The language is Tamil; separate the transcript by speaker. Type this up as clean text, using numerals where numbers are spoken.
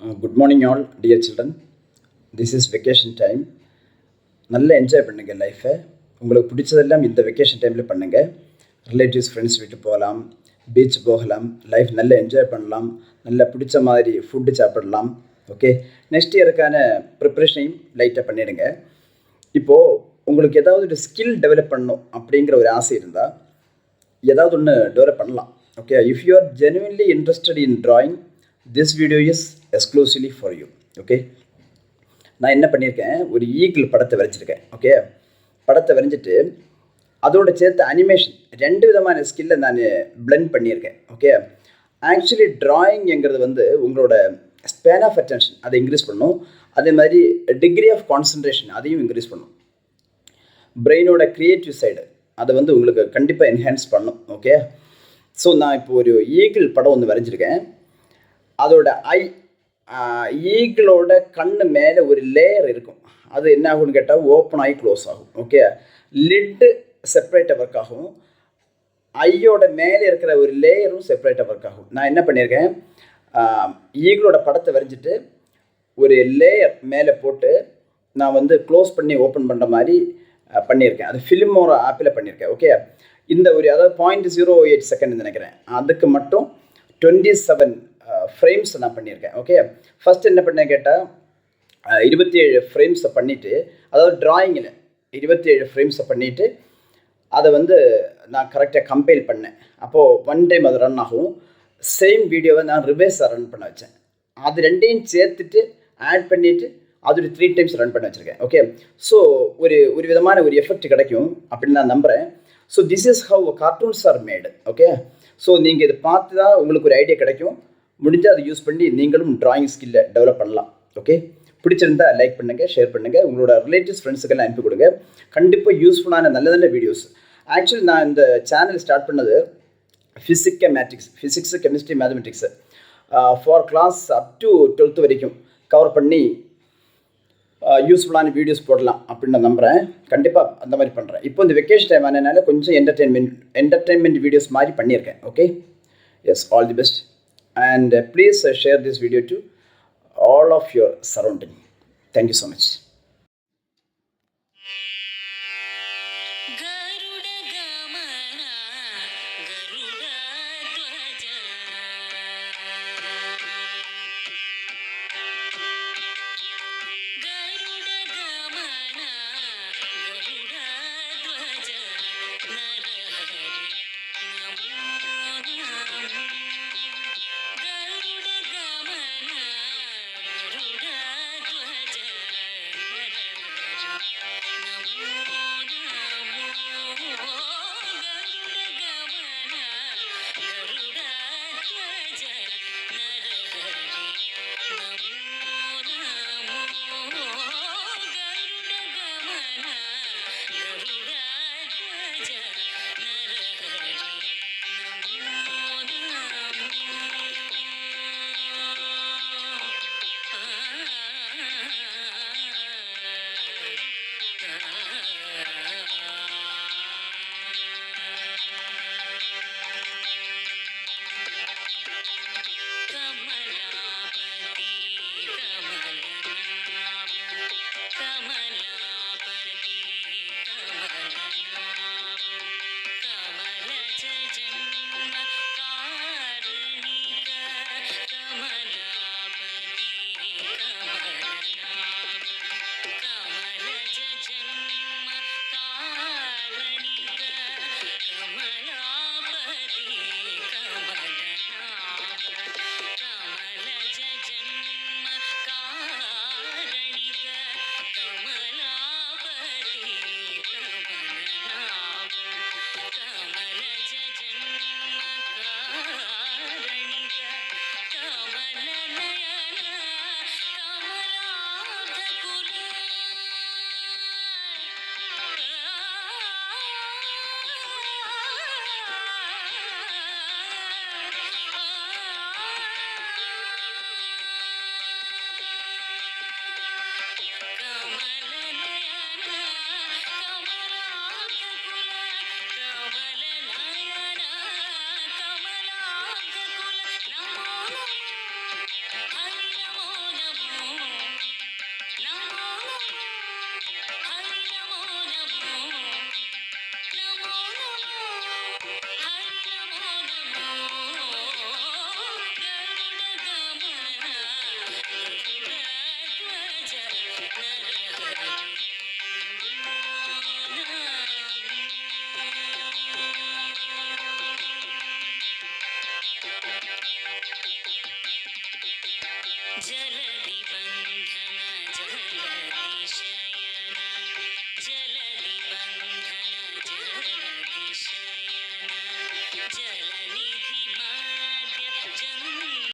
Speaker 1: Good morning, all dear children. This is vacation time. நல்லா என்ஜாய் பண்ணுங்கள் லைஃப்பை. உங்களுக்கு பிடிச்சதெல்லாம் இந்த வெக்கேஷன் டைமில் பண்ணுங்கள். ரிலேட்டிவ்ஸ் ஃப்ரெண்ட்ஸ் வீட்டு போகலாம், பீச் போகலாம், லைஃப் நல்லா என்ஜாய் பண்ணலாம், நல்லா பிடிச்ச மாதிரி ஃபுட்டு சாப்பிடலாம். ஓகே, நெக்ஸ்ட் இயருக்கான ப்ரிப்ரேஷனையும் லைட்டாக பண்ணிடுங்க. இப்போது உங்களுக்கு ஏதாவது ஒரு ஸ்கில் டெவலப் பண்ணணும் அப்படிங்கிற ஒரு ஆசை இருந்தால் ஏதாவது ஒன்று டெவலப் பண்ணலாம். Okay, if you are genuinely interested in drawing, this video is exclusively for you. Okay, நான் என்ன பண்ணியிருக்கேன், ஒரு ஈகிள் படத்தை வரைஞ்சிருக்கேன். ஓகே, படத்தை வரைஞ்சிட்டு அதோட சேர்த்து அனிமேஷன் 2 விதமான ஸ்கில்லை நான் பிளெண்ட் பண்ணியிருக்கேன். ஓகே, ஆக்சுவலி ட்ராயிங்கிறது உங்களோட ஸ்பேன் ஆஃப் அட்டென்ஷன் அதை இன்க்ரீஸ் பண்ணும். அதே மாதிரி டிகிரி ஆஃப் கான்சன்ட்ரேஷன் அதையும் இன்க்ரீஸ் பண்ணும். பிரெயினோட க்ரியேட்டிவ் சைடு அதை உங்களுக்கு கண்டிப்பாக என்ஹான்ஸ் பண்ணும். ஓகே, ஸோ நான் இப்போ ஒரு ஈகிள் படம் ஒன்று வரைஞ்சிருக்கேன். அதோட ஈகிளோட கண்ணு மேலே ஒரு லேயர் இருக்கும். அது என்ன ஆகும்னு கேட்டால் ஓப்பன் ஆகி க்ளோஸ் ஆகும். ஓகே, லிட்டு செப்பரேட்டாக ஒர்க் ஆகும், ஐயோட மேலே இருக்கிற ஒரு லேயரும் செப்பரேட்டாக ஒர்க் ஆகும். நான் என்ன பண்ணியிருக்கேன், ஈகிளோட படத்தை வரைஞ்சிட்டு ஒரு லேயர் மேலே போட்டு நான் க்ளோஸ் பண்ணி ஓப்பன் பண்ணுற மாதிரி பண்ணியிருக்கேன். அது ஃபிலிமோட ஆப்பில் பண்ணியிருக்கேன். ஓகே, இந்த ஒரு அதாவது 0.08 செகண்ட் நினைக்கிறேன், அதுக்கு மட்டும் 27 ஃப்ரேம்ஸ் நான் பண்ணியிருக்கேன். ஓகே, ஃபஸ்ட் என்ன பண்ணேன் கேட்டால் 27 ஃப்ரேம்ஸை பண்ணிவிட்டு, அதாவது ட்ராயிங்கில் 27 ஃப்ரேம்ஸை பண்ணிவிட்டு அதை நான் கரெக்டாக கம்பைல் பண்ணேன். அப்போது 1 டைம் அது ரன் ஆகும். சேம் வீடியோவை நான் ரிவர்ஸாக ரன் பண்ண வச்சேன். அது ரெண்டையும் சேர்த்துட்டு ஆட் பண்ணிவிட்டு அது ஒரு 3 டைம்ஸ் ரன் பண்ண வச்சுருக்கேன். ஓகே, ஸோ ஒரு விதமான ஒரு எஃபெக்ட் கிடைக்கும் அப்படின்னு நான் நம்புகிறேன். So this is how cartoons R Medu. Okay, so நீங்கள் இதை பார்த்து தான் உங்களுக்கு ஒரு ஐடியா கிடைக்கும். முடிஞ்சால் அதை யூஸ் பண்ணி நீங்களும் ட்ராயிங் ஸ்கில்லை டெவலப் பண்ணலாம். ஓகே, பிடிச்சிருந்தா லைக் பண்ணுங்கள், ஷேர் பண்ணுங்கள், உங்களோட ரிலேட்டிவ்ஸ் ஃப்ரெண்ட்ஸுக்கெல்லாம் அனுப்பி கொடுங்க. கண்டிப்பாக யூஸ்ஃபுல்லான நல்ல நல்ல வீடியோஸ். ஆக்சுவலி நான் இந்த சேனல் ஸ்டார்ட் பண்ணது physics chemistry mathematics for class up to 12th வரைக்கும் கவர் பண்ணி யூஸ்ஃபுல்லான வீடியோஸ் போடலாம் அப்படின்னு நான் நம்புகிறேன். கண்டிப்பாக அந்த மாதிரி பண்ணுறேன். இப்போ இந்த வெக்கேஷன் டைம் ஆனதுனால கொஞ்சம் என்டர்டெயின்மெண்ட் வீடியோஸ் மாதிரி பண்ணியிருக்கேன். Okay, yes, all the best. And please share this video to all of your surrounding. Thank you so much.
Speaker 2: जलधि बन्धन जलदिश